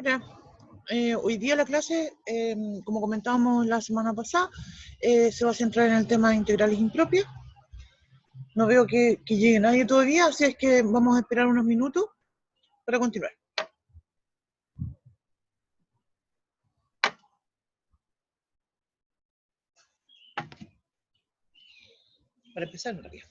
Hola. Hoy día la clase, como comentábamos la semana pasada, se va a centrar en el tema de integrales impropias. No veo que llegue nadie todavía, así es que vamos a esperar unos minutos para continuar. Para empezar, en realidad.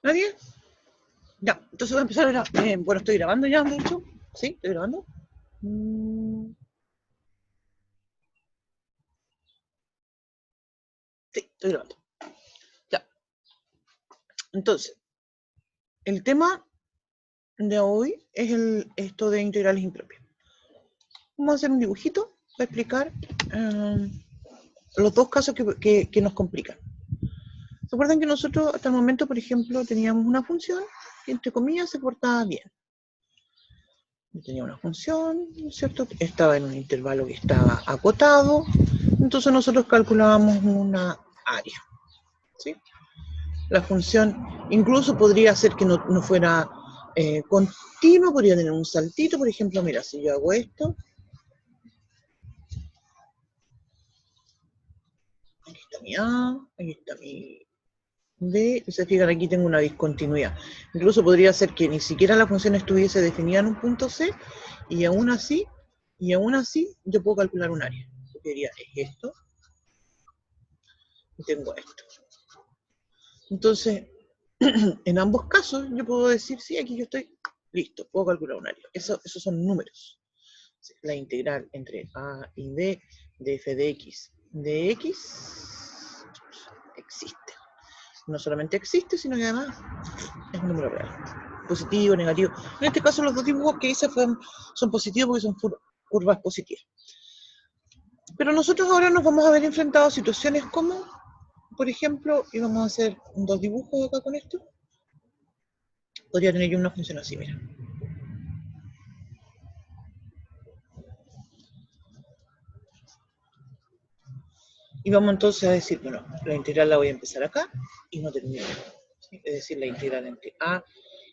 ¿Nadie? Ya, entonces voy a empezar ahora. Bueno, estoy grabando ya, de hecho. ¿Sí? ¿Estoy grabando? Sí, estoy grabando. Ya. Entonces, el tema de hoy es esto de integrales impropias. Vamos a hacer un dibujito para explicar los dos casos que nos complican. ¿Se acuerdan que nosotros hasta el momento, por ejemplo, teníamos una función que entre comillas se portaba bien? Tenía una función, ¿cierto? Estaba en un intervalo que estaba acotado, entonces nosotros calculábamos una área, ¿sí? La función incluso podría ser que no fuera continua, podría tener un saltito, por ejemplo, mira, si yo hago esto, aquí está mi A, aquí está mi B, y se fijan aquí tengo una discontinuidad. Incluso podría ser que ni siquiera la función estuviese definida en un punto C, y aún así yo puedo calcular un área. Porque diría, es esto, y tengo esto. Entonces, en ambos casos yo puedo decir, sí, aquí yo estoy listo, puedo calcular un área. Esos son números. La integral entre A y B de f de x existe. No solamente existe, sino que además es un número real. Positivo, negativo. En este caso los dos dibujos que hice son positivos porque son curvas positivas. Pero nosotros ahora nos vamos a ver enfrentados a situaciones como, por ejemplo, y vamos a hacer dos dibujos acá con esto. Podría tener yo una función así, mira. Y vamos entonces a decir, bueno, la integral la voy a empezar acá y no termino. ¿Sí? Es decir, la integral entre a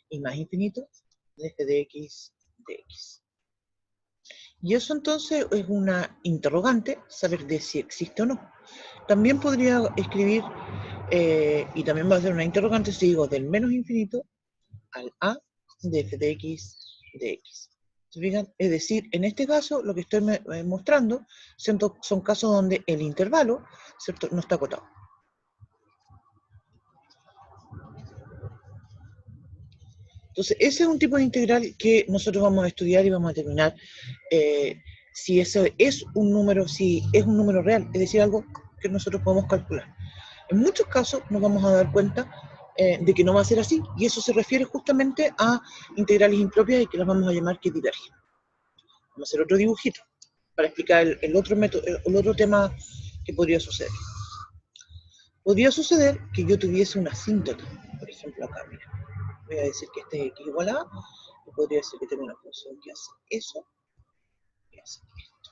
y más infinito de f de x de x. Y eso entonces es una interrogante, saber de si existe o no. También podría escribir, y también va a ser una interrogante si digo del menos infinito al a de f de x de x. ¿Se fijan? Es decir, en este caso lo que estoy mostrando son casos donde el intervalo, ¿cierto?, no está acotado. Entonces, ese es un tipo de integral que nosotros vamos a estudiar y vamos a determinar si ese es un número, si es un número real, es decir, algo que nosotros podemos calcular. En muchos casos nos vamos a dar cuenta de que no va a ser así, y eso se refiere justamente a integrales impropias y que las vamos a llamar que divergen. Vamos a hacer otro dibujito para explicar el otro método, el otro tema que podría suceder. Podría suceder que yo tuviese una asíntota, por ejemplo acá, mira. Voy a decir que este es x igual a a, y podría decir que tengo una función que hace eso, y hace esto.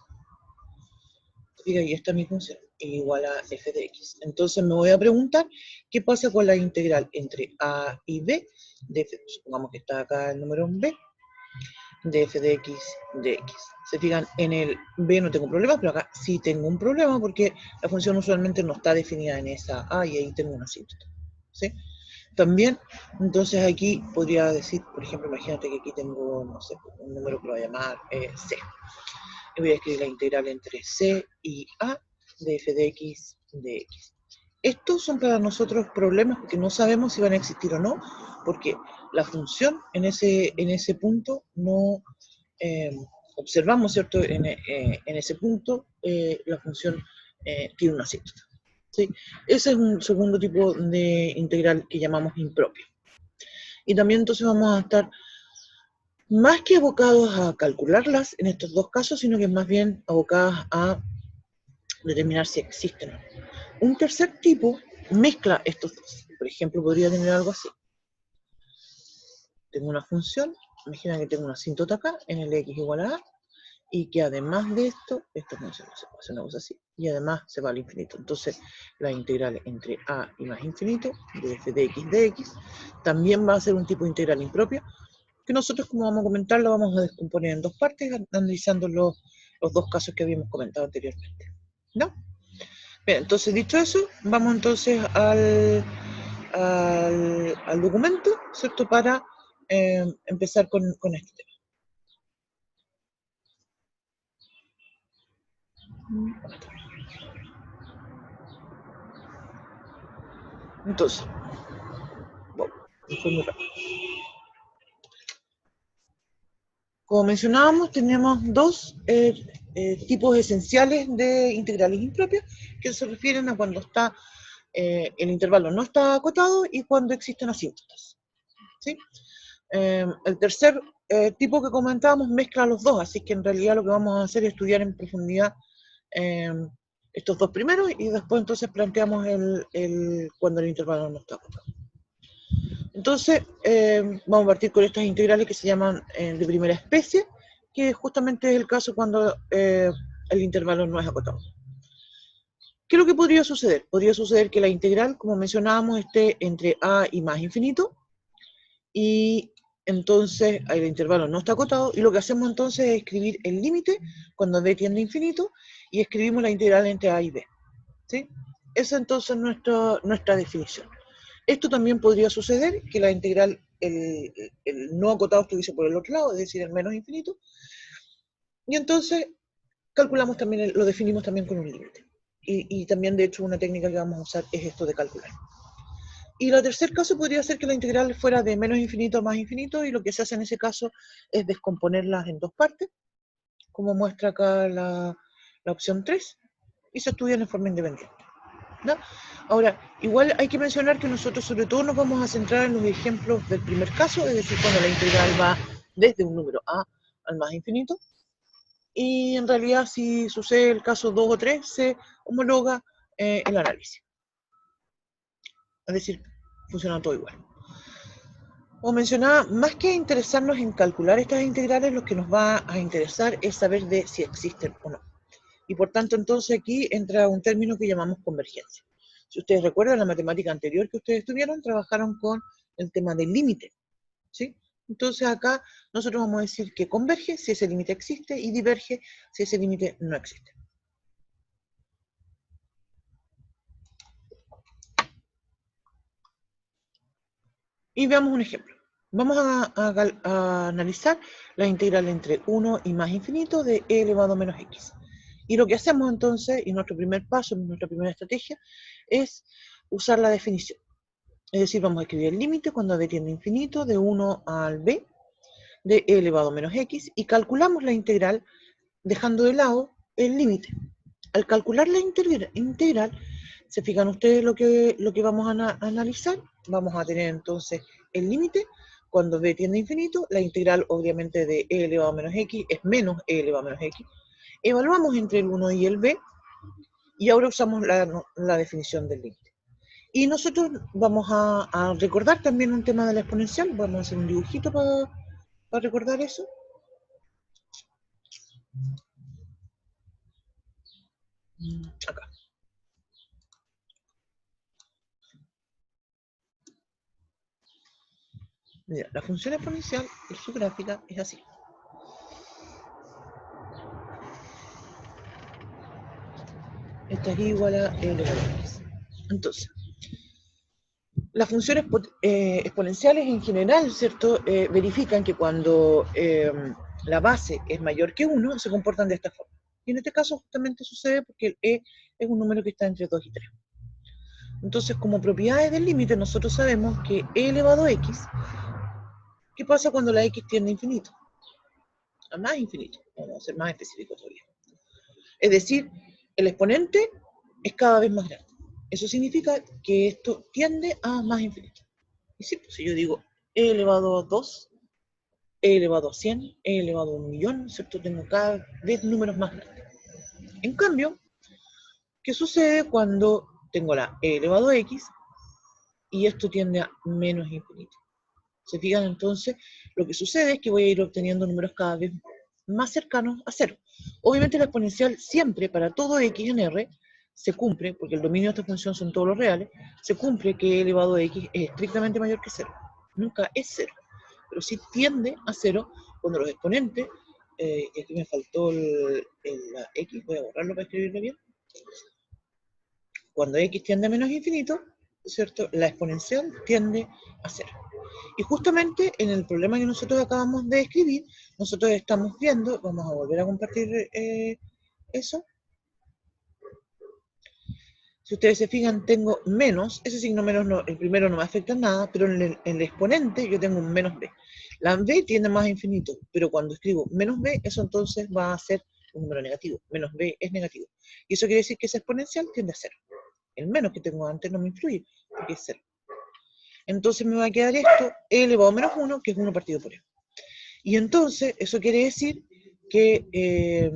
Y ahí está mi función, igual a f de x. Entonces me voy a preguntar, ¿qué pasa con la integral entre a y b de f? Supongamos que está acá el número b, de f de x de x. Se fijan, en el b no tengo problema, pero acá sí tengo un problema porque la función usualmente no está definida en esa a y ahí tengo una asíntota. ¿Sí? También, entonces aquí podría decir, por ejemplo, imagínate que aquí tengo, no sé, un número que lo voy a llamar c. Y voy a escribir la integral entre c y a de f de x de x. Estos son para nosotros problemas porque no sabemos si van a existir o no, porque la función en ese punto no observamos, ¿cierto? En ese punto la función tiene una asíntota. ¿Sí? Ese es un segundo tipo de integral que llamamos impropio. Y también entonces vamos a estar más que abocados a calcularlas en estos dos casos, sino que más bien abocadas a determinar si existen o no. Un tercer tipo mezcla estos dos. Por ejemplo, podría tener algo así. Tengo una función, imagina que tengo una asíntota acá, en el x igual a a, y que además de esto, esta función se puede hacer una cosa así, y además se va al infinito. Entonces, la integral entre a y más infinito, de f de x, también va a ser un tipo de integral impropia, que nosotros, como vamos a comentar, lo vamos a descomponer en dos partes, analizando los dos casos que habíamos comentado anteriormente. ¿No? Bien, entonces, dicho eso, vamos entonces al documento, ¿cierto?, para empezar con este tema. Entonces, bueno, fue muy rápido. Como mencionábamos, tenemos dos tipos esenciales de integrales impropias que se refieren a cuando está el intervalo no está acotado y cuando existen asíntotas. ¿Sí? El tercer tipo que comentábamos mezcla los dos, así que en realidad lo que vamos a hacer es estudiar en profundidad estos dos primeros y después entonces planteamos cuando el intervalo no está acotado. Entonces, vamos a partir con estas integrales que se llaman de primera especie, que justamente es el caso cuando el intervalo no es acotado. ¿Qué es lo que podría suceder? Podría suceder que la integral, como mencionábamos, esté entre a y más infinito, y entonces el intervalo no está acotado, y lo que hacemos entonces es escribir el límite cuando b tiende a infinito, y escribimos la integral entre a y b. ¿Sí? Esa entonces es nuestra definición. Esto también podría suceder, que la integral, el no acotado estuviese por el otro lado, es decir, el menos infinito, y entonces calculamos también, lo definimos también con un límite. Y también, de hecho, una técnica que vamos a usar es esto de calcular. Y el tercer caso podría ser que la integral fuera de menos infinito a más infinito, y lo que se hace en ese caso es descomponerlas en dos partes, como muestra acá la opción 3, y se estudian en forma independiente. ¿No? Ahora, igual hay que mencionar que nosotros sobre todo nos vamos a centrar en los ejemplos del primer caso, es decir, cuando la integral va desde un número a al más infinito, y en realidad si sucede el caso 2 o 3 se homologa el análisis. Es decir, funciona todo igual. Como mencionaba, más que interesarnos en calcular estas integrales, lo que nos va a interesar es saber de si existen o no. y por tanto entonces aquí entra un término que llamamos convergencia. Si ustedes recuerdan la matemática anterior que ustedes tuvieron, trabajaron con el tema del límite, ¿sí? Entonces acá nosotros vamos a decir que converge si ese límite existe y diverge si ese límite no existe. Y veamos un ejemplo. Vamos a analizar la integral entre 1 y más infinito de e elevado a menos x. Y lo que hacemos entonces, y nuestro primer paso, nuestra primera estrategia, es usar la definición. Es decir, vamos a escribir el límite cuando b tiende a infinito de 1 al b de e elevado a menos x y calculamos la integral dejando de lado el límite. Al calcular la integral, ¿se fijan ustedes lo que vamos a analizar? Vamos a tener entonces el límite. Cuando b tiende a infinito, la integral obviamente de e elevado a menos x es menos e elevado a menos x. Evaluamos entre el 1 y el b, y ahora usamos la definición del límite. Y nosotros vamos a recordar también un tema de la exponencial. Vamos a hacer un dibujito para recordar eso. Acá. Mira, la función exponencial en su gráfica es así. Esta es igual a e elevado a x. Entonces, las funciones exponenciales en general, ¿cierto? Verifican que cuando la base es mayor que 1, se comportan de esta forma. Y en este caso justamente sucede porque el e es un número que está entre 2 y 3. Entonces, como propiedades del límite, nosotros sabemos que e elevado a x, ¿qué pasa cuando la x tiende a infinito? A más infinito. Vamos a ser más específicos todavía. Es decir, el exponente es cada vez más grande. Eso significa que esto tiende a más infinito. Y sí, pues si yo digo e elevado a 2, e elevado a 100, e elevado a 1.000.000, ¿cierto? Tengo cada vez números más grandes. En cambio, ¿qué sucede cuando tengo la e elevado a x y esto tiende a menos infinito? ¿Se fijan entonces? Lo que sucede es que voy a ir obteniendo números cada vez más cercanos a 0. Obviamente la exponencial siempre, para todo x en R, se cumple, porque el dominio de esta función son todos los reales, se cumple que e elevado a x es estrictamente mayor que 0. Nunca es 0, pero sí tiende a 0 cuando los exponentes, y aquí me faltó la x, voy a borrarlo para escribirlo bien. Cuando x tiende a menos infinito, ¿cierto? La exponencial tiende a 0. Y justamente en el problema que nosotros acabamos de escribir, nosotros estamos viendo, vamos a volver a compartir eso. Si ustedes se fijan, tengo menos, ese signo menos, no, el primero no me afecta en nada, pero en el exponente yo tengo un menos b. La b tiende más a infinito, pero cuando escribo menos b, eso entonces va a ser un número negativo. Menos b es negativo. Y eso quiere decir que esa exponencial tiende a 0. El menos que tengo antes no me influye, porque es 0. Entonces me va a quedar esto, e elevado a menos 1, que es 1 partido por e. Y entonces, eso quiere decir que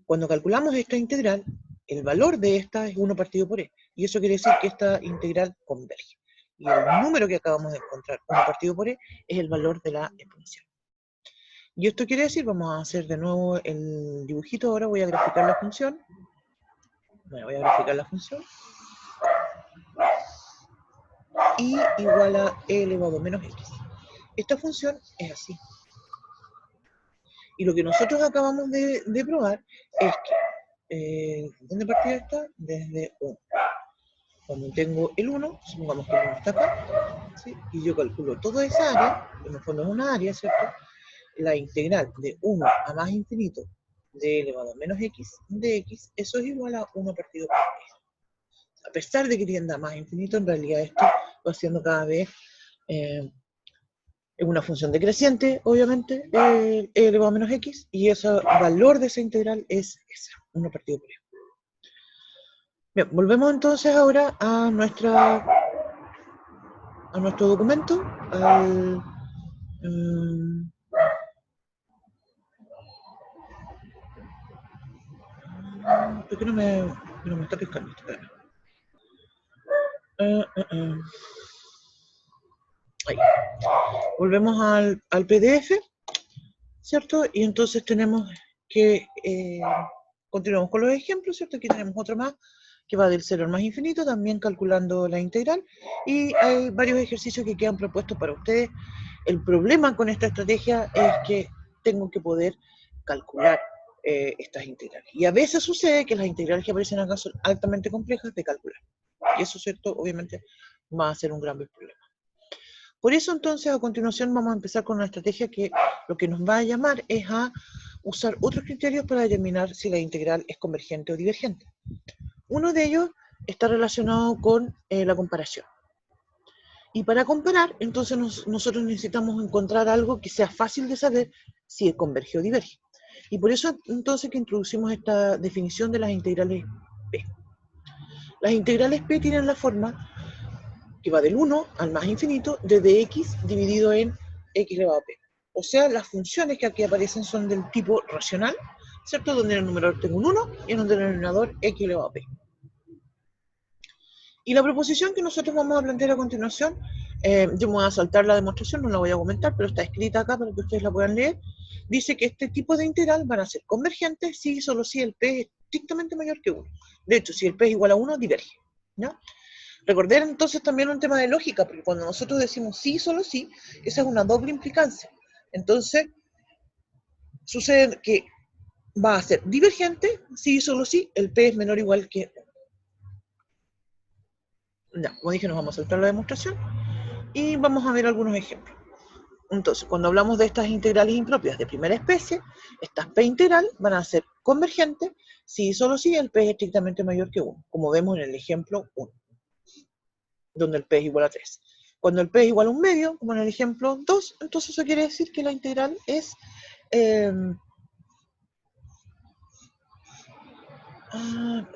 cuando calculamos esta integral, el valor de esta es 1 partido por e. Y eso quiere decir que esta integral converge. Y el número que acabamos de encontrar, 1 partido por e, es el valor de la exponencial. Y esto quiere decir, vamos a hacer de nuevo el dibujito, ahora voy a graficar la función. Voy a graficar la función. Y igual a e elevado a menos x. Esta función es así. Y lo que nosotros acabamos de probar es que, ¿dónde partida está? Desde 1. Cuando tengo el 1, supongamos que el 1 está acá, ¿sí? Y yo calculo toda esa área, en el fondo es una área, ¿cierto? La integral de 1 a más infinito de elevado a menos x de x, eso es igual a 1 partido por x. A pesar de que tienda a más infinito, en realidad esto va siendo cada vez es una función decreciente, obviamente, e elevado a menos x, y ese valor de esa integral es esa, 1 partido por e. Bien, volvemos entonces ahora a nuestro documento, ¿por qué no me está pescando esto? Ahí. Volvemos al PDF, ¿cierto? Y entonces tenemos que Continuamos con los ejemplos, ¿cierto? Aquí tenemos otro más que va del 0 al más infinito, también calculando la integral, y hay varios ejercicios que quedan propuestos para ustedes. El problema con esta estrategia es que tengo que poder calcular estas integrales. Y a veces sucede que las integrales que aparecen acá son altamente complejas de calcular. Y eso, ¿cierto? Obviamente va a ser un gran problema. Por eso entonces a continuación vamos a empezar con una estrategia que lo que nos va a llamar es a usar otros criterios para determinar si la integral es convergente o divergente. Uno de ellos está relacionado con la comparación. Y para comparar, entonces nosotros necesitamos encontrar algo que sea fácil de saber si converge o diverge. Y por eso entonces que introducimos esta definición de las integrales P. Las integrales P tienen la forma que va del 1 al más infinito de dx dividido en x elevado a p. O sea, las funciones que aquí aparecen son del tipo racional, ¿cierto? Donde en el numerador tengo un 1 y en el denominador x elevado a p. Y la proposición que nosotros vamos a plantear a continuación, yo me voy a saltar la demostración, no la voy a comentar, pero está escrita acá para que ustedes la puedan leer. Dice que este tipo de integral van a ser convergentes si y solo si el p es estrictamente mayor que 1. De hecho, si el p es igual a 1, diverge, ¿no? Recordar entonces también un tema de lógica, porque cuando nosotros decimos sí y solo sí, esa es una doble implicancia. Entonces, sucede que va a ser divergente si y solo si el p es menor o igual que 1. Ya, como dije, nos vamos a saltar la demostración y vamos a ver algunos ejemplos. Entonces, cuando hablamos de estas integrales impropias de primera especie, estas p integral van a ser convergentes si y solo si el p es estrictamente mayor que 1, como vemos en el ejemplo 1, donde el p es igual a 3. Cuando el p es igual a un medio, como en el ejemplo 2, entonces eso quiere decir que la integral es...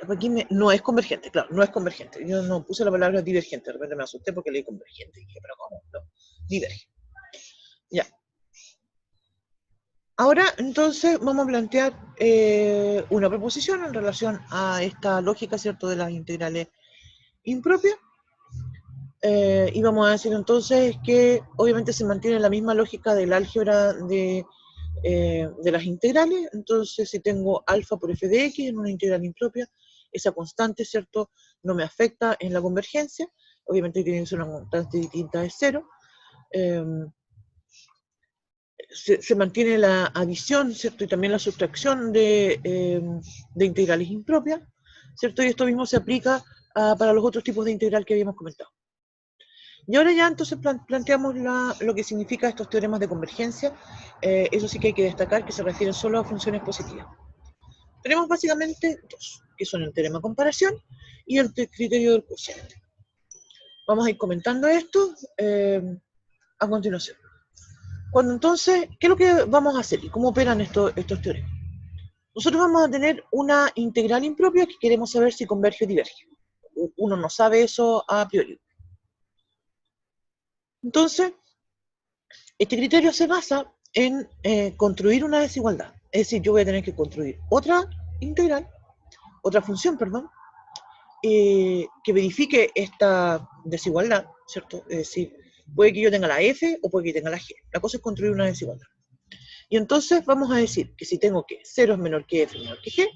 aquí no es convergente, claro, no es convergente. Yo no puse la palabra divergente, de repente me asusté porque leí convergente. Y dije, pero ¿cómo? No, diverge. Ya. Ahora, entonces, vamos a plantear una proposición en relación a esta lógica, ¿cierto?, de las integrales impropias. Y vamos a decir entonces que obviamente se mantiene la misma lógica del álgebra de las integrales. Entonces, si tengo alfa por f de x en una integral impropia, esa constante, ¿cierto?, no me afecta en la convergencia. Obviamente tiene que ser una constante distinta de 0. Se mantiene la adición, ¿cierto?, y también la sustracción de integrales impropias, ¿cierto? Y esto mismo se aplica para los otros tipos de integral que habíamos comentado. Y ahora ya entonces planteamos lo que significa estos teoremas de convergencia. Eso sí que hay que destacar que se refieren solo a funciones positivas. Tenemos básicamente dos, que son el teorema de comparación y el criterio del cociente. Vamos a ir comentando esto a continuación. Cuando entonces, ¿qué es lo que vamos a hacer y cómo operan estos teoremas? Nosotros vamos a tener una integral impropia que queremos saber si converge o diverge. Uno no sabe eso a priori. Entonces, este criterio se basa en construir una desigualdad. Es decir, yo voy a tener que construir otra integral, otra función, perdón, que verifique esta desigualdad, ¿cierto? Es decir, puede que yo tenga la f o puede que tenga la g. La cosa es construir una desigualdad. Y entonces vamos a decir que si tengo que 0 es menor que f menor que g,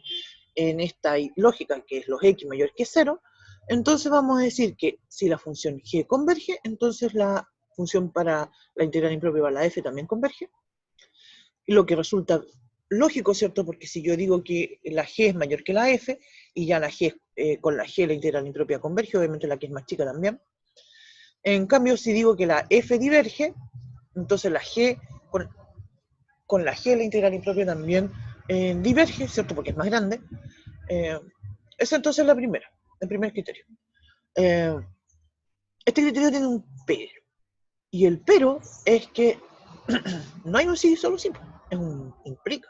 en esta lógica que es los x mayor que 0, entonces vamos a decir que si la función g converge, entonces la función para la integral impropia para la f también converge, lo que resulta lógico, ¿cierto? Porque si yo digo que la g es mayor que la f, y ya la g, con la g la integral impropia converge, obviamente la que es más chica también. En cambio, si digo que la f diverge, entonces la g, con la g la integral impropia también diverge, ¿cierto? Porque es más grande. Esa entonces es el primer criterio. Este criterio tiene un pero. Y el pero es que no hay un sí solo sí, es un implica.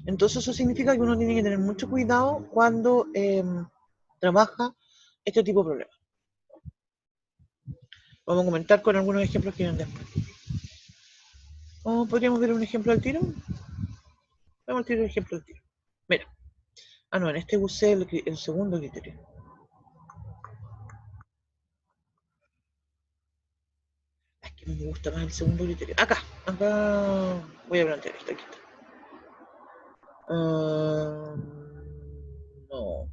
Entonces eso significa que uno tiene que tener mucho cuidado cuando trabaja este tipo de problemas. Vamos a comentar con algunos ejemplos que vienen después. ¿Podríamos ver un ejemplo al tiro? Vamos a tirar el ejemplo al tiro. Mira. No, en este usé el segundo criterio. Es que me gusta más el segundo criterio. Acá voy a plantear esto. Aquí está. No.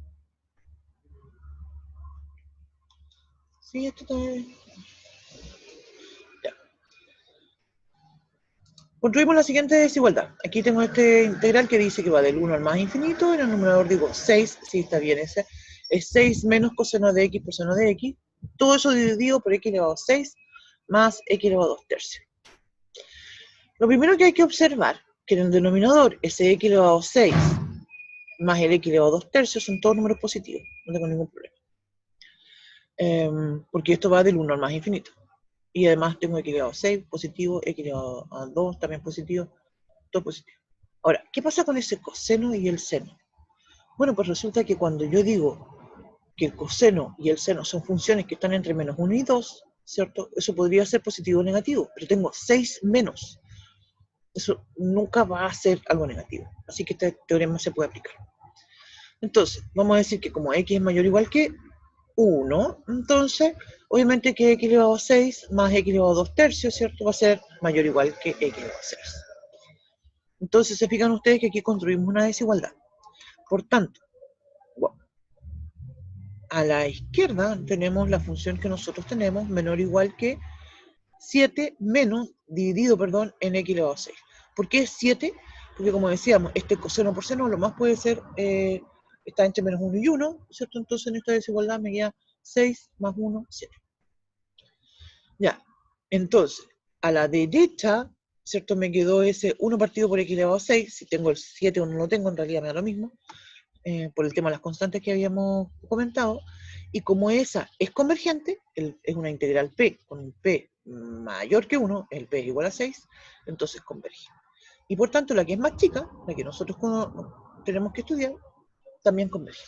Sí, esto también. Ya. Construimos la siguiente desigualdad. Aquí tengo este integral que dice que va del 1 al más infinito. En el numerador digo 6, sí está bien ese. Es 6 menos coseno de x por seno de x. Todo eso dividido por x elevado a 6 más x elevado a 2 tercios. Lo primero que hay que observar, que en el denominador ese x elevado a 6 más el x elevado a 2 tercios son todos números positivos. No tengo ningún problema. Porque esto va del 1 al más infinito. Y además tengo x elevado a 6 positivo, x elevado a 2 también positivo, todo positivo. Ahora, ¿qué pasa con ese coseno y el seno? Bueno, pues resulta que cuando yo digo que el coseno y el seno son funciones que están entre menos 1 y 2, ¿cierto? Eso podría ser positivo o negativo, pero tengo 6 menos. Eso nunca va a ser algo negativo. Así que este teorema se puede aplicar. Entonces, vamos a decir que como x es mayor o igual que 1, entonces, obviamente que x elevado a 6 más x elevado a 2 tercios, ¿cierto? Va a ser mayor o igual que x elevado a 6. Entonces, se fijan ustedes que aquí construimos una desigualdad. Por tanto, wow, a la izquierda tenemos la función que nosotros tenemos, menor o igual que 7 menos, dividido, perdón, en x elevado a 6. ¿Por qué es 7? Porque como decíamos, este coseno por seno lo más puede ser, está entre menos 1 y 1, ¿cierto? Entonces en esta desigualdad me queda 6 más 1, 7. Ya, entonces, a la derecha, ¿cierto? Me quedó ese 1 partido por x elevado a 6, si tengo el 7 o no lo tengo, en realidad me da lo mismo, por el tema de las constantes que habíamos comentado, y como esa es convergente, es una integral p con un p mayor que 1, el p es igual a 6, entonces converge. Y por tanto, la que es más chica, la que nosotros tenemos que estudiar, también converge.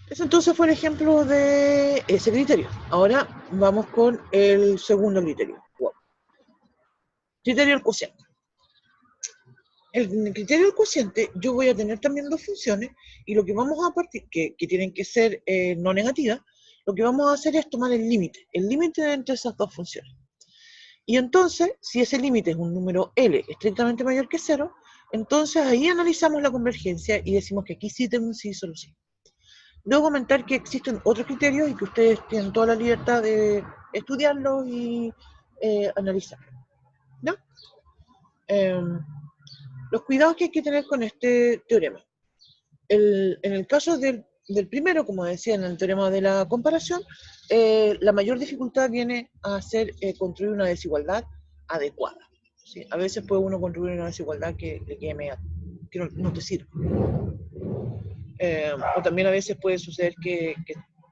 Ese entonces fue el ejemplo de ese criterio. Ahora vamos con el segundo criterio. Wow. Criterio del cociente. En el criterio del cociente yo voy a tener también dos funciones y lo que vamos a partir, que tienen que ser no negativas, lo que vamos a hacer es tomar el límite entre esas dos funciones. Y entonces, si ese límite es un número L estrictamente mayor que 0, entonces ahí analizamos la convergencia y decimos que aquí sí tengo un sí solución. Debo comentar que existen otros criterios y que ustedes tienen toda la libertad de estudiarlos y analizarlos. ¿No? Los cuidados que hay que tener con este teorema. En el caso del primero, como decía en el teorema de la comparación, la mayor dificultad viene a ser construir una desigualdad adecuada. ¿Sí? A veces puede uno construir una desigualdad que le quede media, que no te sirve. O también a veces puede suceder que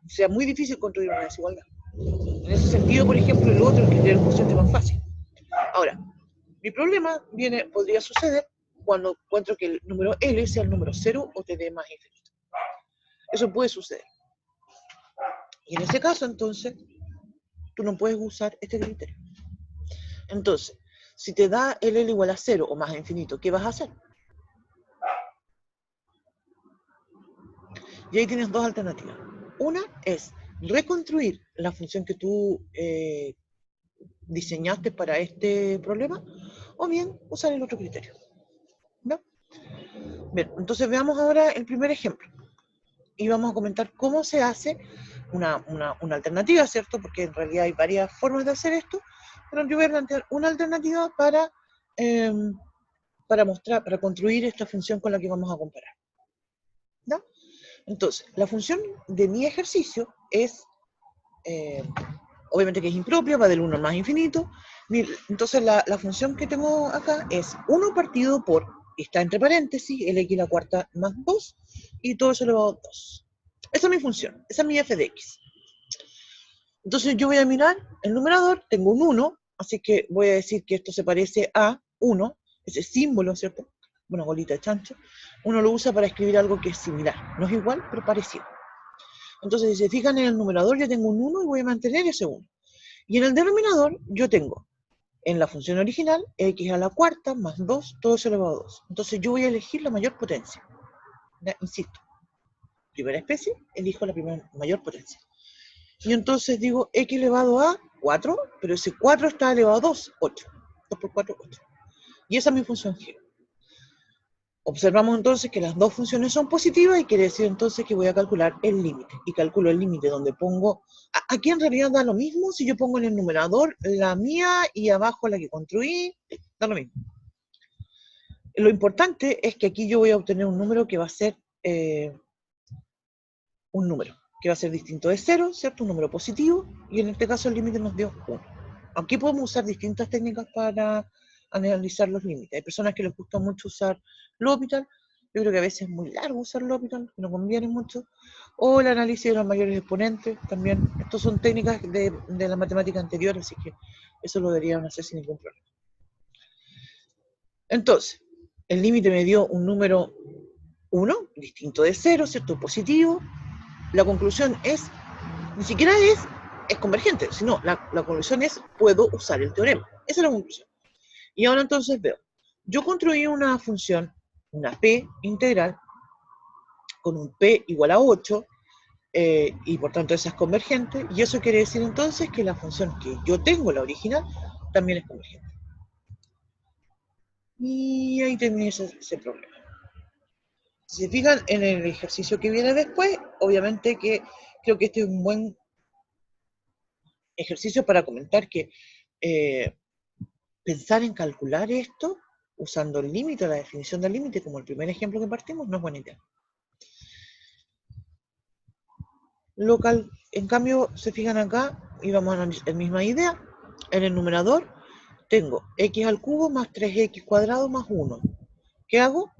sea muy difícil construir una desigualdad. En ese sentido, por ejemplo, el otro, el criterio del cociente es más fácil. Ahora, mi problema podría suceder cuando encuentro que el número L sea el número 0 o TD más infinito. Eso puede suceder. Y en ese caso, entonces, tú no puedes usar este criterio. Entonces, si te da el L igual a 0 o más a infinito, ¿qué vas a hacer? Y ahí tienes dos alternativas. Una es reconstruir la función que tú diseñaste para este problema, o bien usar el otro criterio. ¿No? Bien, entonces veamos ahora el primer ejemplo. Y vamos a comentar cómo se hace una alternativa, ¿cierto? Porque en realidad hay varias formas de hacer esto, pero yo voy a plantear una alternativa para construir esta función con la que vamos a comparar. ¿No? Entonces, la función de mi ejercicio es, obviamente que es impropia, va del 1 al más infinito. Entonces, la función que tengo acá es 1 partido por, está entre paréntesis, el x a la cuarta más 2, y todo eso elevado a 2. Esa es mi función, esa es mi f de x. Entonces yo voy a mirar el numerador, tengo un 1, así que voy a decir que esto se parece a 1, ese símbolo, ¿cierto? Una bolita de chancho. Uno lo usa para escribir algo que es similar. No es igual, pero parecido. Entonces, si se fijan en el numerador, yo tengo un 1 y voy a mantener ese 1. Y en el denominador, yo tengo, en la función original, x a la cuarta más 2, todo eso elevado a 2. Entonces yo voy a elegir la mayor potencia. ¿Ya? Insisto, primera especie, elijo la mayor potencia. Y entonces digo x elevado a 4, pero ese 4 está elevado a 2, 8. 2 por 4, 8. Y esa es mi función g. Observamos entonces que las dos funciones son positivas y quiere decir entonces que voy a calcular el límite. Y calculo el límite donde pongo... Aquí en realidad da lo mismo si yo pongo en el numerador la mía y abajo la que construí, da lo mismo. Lo importante es que aquí yo voy a obtener un número que va a ser un número, que va a ser distinto de 0, ¿cierto? Un número positivo, y en este caso el límite nos dio 1. Aquí podemos usar distintas técnicas para analizar los límites. Hay personas que les gusta mucho usar L'Hopital. Yo creo que a veces es muy largo usar L'Hopital, no conviene mucho. O el análisis de los mayores exponentes, también. Estas son técnicas de la matemática anterior, así que eso lo deberían hacer sin ningún problema. Entonces, el límite me dio un número 1, distinto de 0, ¿cierto? Positivo. La conclusión es, ni siquiera es convergente, sino la conclusión es, puedo usar el teorema. Esa es la conclusión. Y ahora entonces veo, yo construí una función, una p integral, con un p igual a 8, y por tanto esa es convergente, y eso quiere decir entonces que la función que yo tengo, la original, también es convergente. Y ahí termina ese problema. Si se fijan en el ejercicio que viene después, obviamente que creo que este es un buen ejercicio para comentar que pensar en calcular esto usando el límite, la definición del límite, como el primer ejemplo que partimos, no es buena idea. Local, en cambio, se fijan acá, y vamos a analizar la misma idea, en el numerador tengo x al cubo más 3x cuadrado más 1. ¿Qué hago?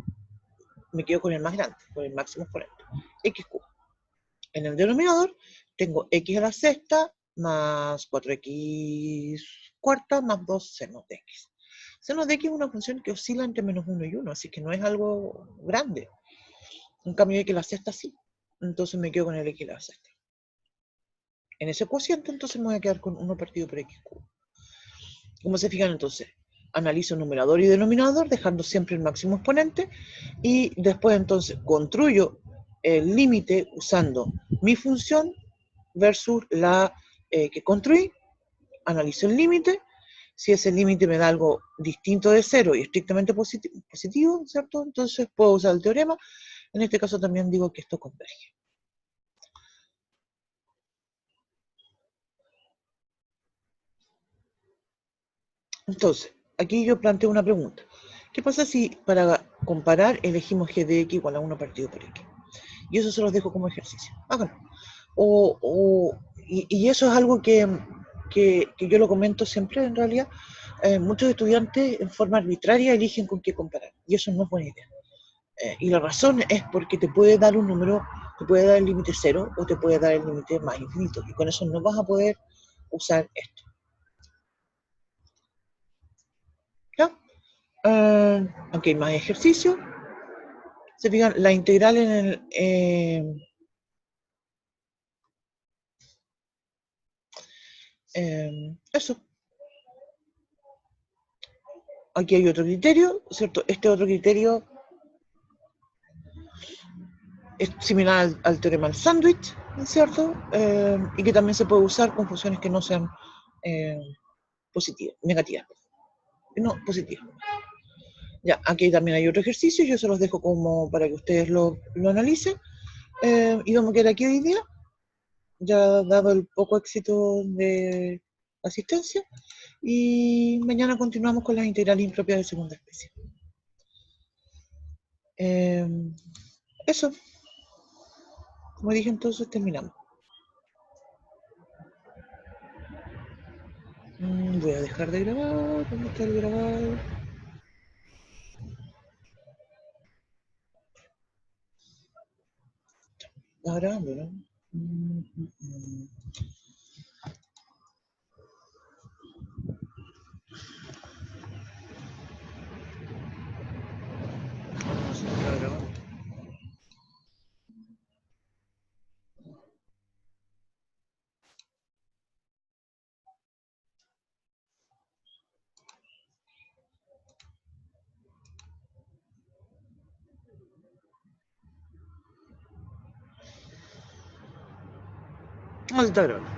Me quedo con el más grande, con el máximo exponente, x cubo. En el denominador tengo x a la sexta más 4x cuarta más 2 seno de x. Seno de x es una función que oscila entre menos 1 y 1, así que no es algo grande. En cambio, x a la sexta sí. Entonces me quedo con el x a la sexta. En ese cociente, entonces me voy a quedar con 1 partido por x cubo. ¿Cómo se fijan entonces? Analizo numerador y denominador, dejando siempre el máximo exponente, y después entonces construyo el límite usando mi función versus la que construí, analizo el límite, si ese límite me da algo distinto de 0 y estrictamente positivo, ¿cierto? Entonces puedo usar el teorema, en este caso también digo que esto converge. Entonces, aquí yo planteo una pregunta. ¿Qué pasa si para comparar elegimos g de x igual a 1 partido por x? Y eso se los dejo como ejercicio. Háganlo. Y eso es algo que yo lo comento siempre en realidad. Muchos estudiantes en forma arbitraria eligen con qué comparar. Y eso no es buena idea. Y la razón es porque te puede dar un número, te puede dar el límite 0 o te puede dar el límite más infinito. Y con eso no vas a poder usar esto. ¿Ya? Aunque hay más ejercicio. Se fijan, la integral en el... eso. Aquí hay otro criterio, ¿cierto? Este otro criterio es similar al teorema del sándwich, ¿cierto? Y que también se puede usar con funciones que no sean positivas, negativas. No, positivas. Ya, aquí también hay otro ejercicio, yo se los dejo como para que ustedes lo analicen. Y vamos a quedar aquí hoy día, ya dado el poco éxito de asistencia. Y mañana continuamos con las integrales impropias de segunda especie. Eso, como dije entonces, terminamos. Voy a dejar de grabar. ¿Dónde está el grabar? Está grabando, ¿no? No, sí está grabando. No, sí está grabando.